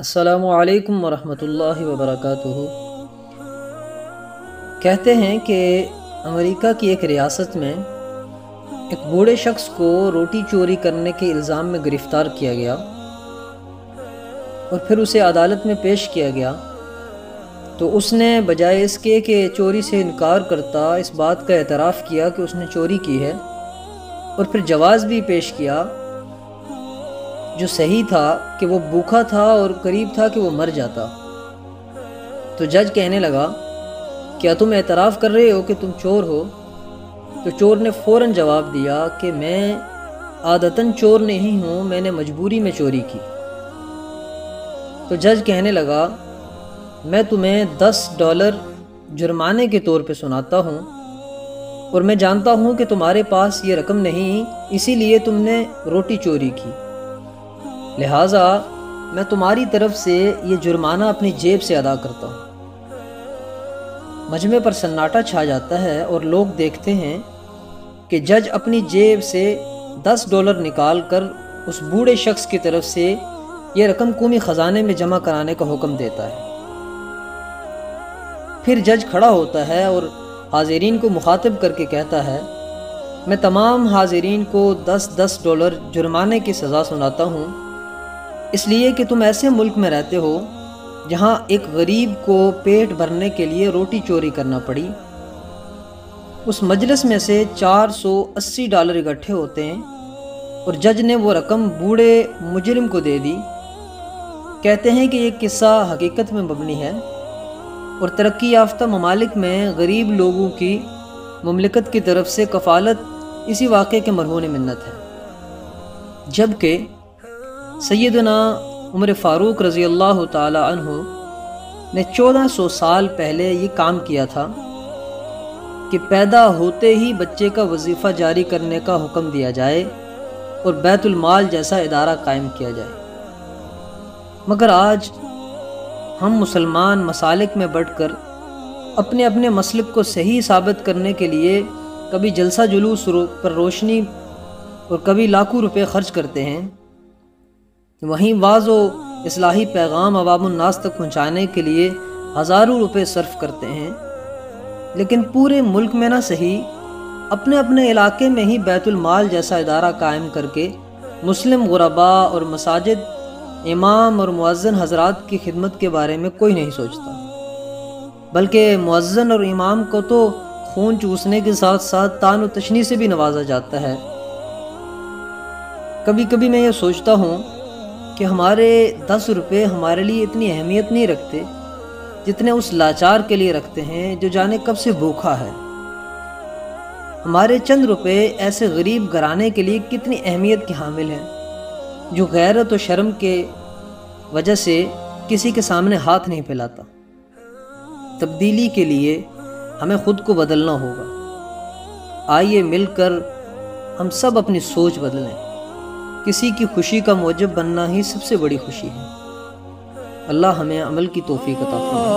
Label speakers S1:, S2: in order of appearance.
S1: السلام علیکم ورحمۃ اللہ وبرکاتہ۔ کہتے ہیں کہ امریکہ کی ایک ریاست میں ایک بوڑھے شخص کو روٹی چوری کرنے کے الزام میں گرفتار کیا گیا اور پھر اسے عدالت میں پیش کیا گیا، تو اس نے بجائے اس کے کہ چوری سے انکار کرتا اس بات کا اعتراف کیا کہ اس نے چوری کی ہے، اور پھر جواز بھی پیش کیا جو صحیح تھا کہ وہ بھوکا تھا اور قریب تھا کہ وہ مر جاتا۔ تو جج کہنے لگا، کیا تم اعتراف کر رہے ہو کہ تم چور ہو؟ تو چور نے فوراً جواب دیا کہ میں عادتاً چور نہیں ہوں، میں نے مجبوری میں چوری کی۔ تو جج کہنے لگا، میں تمہیں $10 جرمانے کے طور پہ سناتا ہوں، اور میں جانتا ہوں کہ تمہارے پاس یہ رقم نہیں، اسی لیے تم نے روٹی چوری کی، لہٰذا میں تمہاری طرف سے یہ جرمانہ اپنی جیب سے ادا کرتا ہوں۔ مجمع پر سناٹا چھا جاتا ہے اور لوگ دیکھتے ہیں کہ جج اپنی جیب سے $10 نکال کر اس بوڑھے شخص کی طرف سے یہ رقم قومی خزانے میں جمع کرانے کا حکم دیتا ہے۔ پھر جج کھڑا ہوتا ہے اور حاضرین کو مخاطب کر کے کہتا ہے، میں تمام حاضرین کو $10 جرمانے کی سزا سناتا ہوں، اس لیے کہ تم ایسے ملک میں رہتے ہو جہاں ایک غریب کو پیٹ بھرنے کے لیے روٹی چوری کرنا پڑی۔ اس مجلس میں سے $480 اکٹھے ہوتے ہیں اور جج نے وہ رقم بوڑھے مجرم کو دے دی۔ کہتے ہیں کہ یہ قصہ حقیقت میں مبنی ہے اور ترقی یافتہ ممالک میں غریب لوگوں کی مملکت کی طرف سے کفالت اسی واقعے کے مرہون منت ہے۔ جبکہ سیدنا عمر فاروق رضی اللہ تعالی عنہ نے 1400 سال پہلے یہ کام کیا تھا کہ پیدا ہوتے ہی بچے کا وظیفہ جاری کرنے کا حکم دیا جائے اور بیت المال جیسا ادارہ قائم کیا جائے۔ مگر آج ہم مسلمان مسالک میں بڑھ کر اپنے اپنے مسلک کو صحیح ثابت کرنے کے لیے کبھی جلسہ جلوس پر روشنی اور کبھی لاکھوں روپے خرچ کرتے ہیں، وہیں واعظ و اصلاحی پیغام عوام الناس تک پہنچانے کے لیے ہزاروں روپے صرف کرتے ہیں، لیکن پورے ملک میں نہ صحیح اپنے اپنے علاقے میں ہی بیت المال جیسا ادارہ قائم کر کے مسلم غرباء اور مساجد، امام اور مؤذن حضرات کی خدمت کے بارے میں کوئی نہیں سوچتا، بلکہ مؤذن اور امام کو تو خون چوسنے کے ساتھ ساتھ تان و تشنیع سے بھی نوازا جاتا ہے۔ کبھی کبھی میں یہ سوچتا ہوں کہ ہمارے $10 ہمارے لیے اتنی اہمیت نہیں رکھتے جتنے اس لاچار کے لیے رکھتے ہیں جو جانے کب سے بھوکا ہے۔ ہمارے چند روپے ایسے غریب گھرانے کے لیے کتنی اہمیت کے حامل ہیں جو غیرت و شرم کے وجہ سے کسی کے سامنے ہاتھ نہیں پھیلاتا۔ تبدیلی کے لیے ہمیں خود کو بدلنا ہوگا۔ آئیے مل کر ہم سب اپنی سوچ بدلیں۔ کسی کی خوشی کا موجب بننا ہی سب سے بڑی خوشی ہے۔ اللہ ہمیں عمل کی توفیق عطا فرمائے۔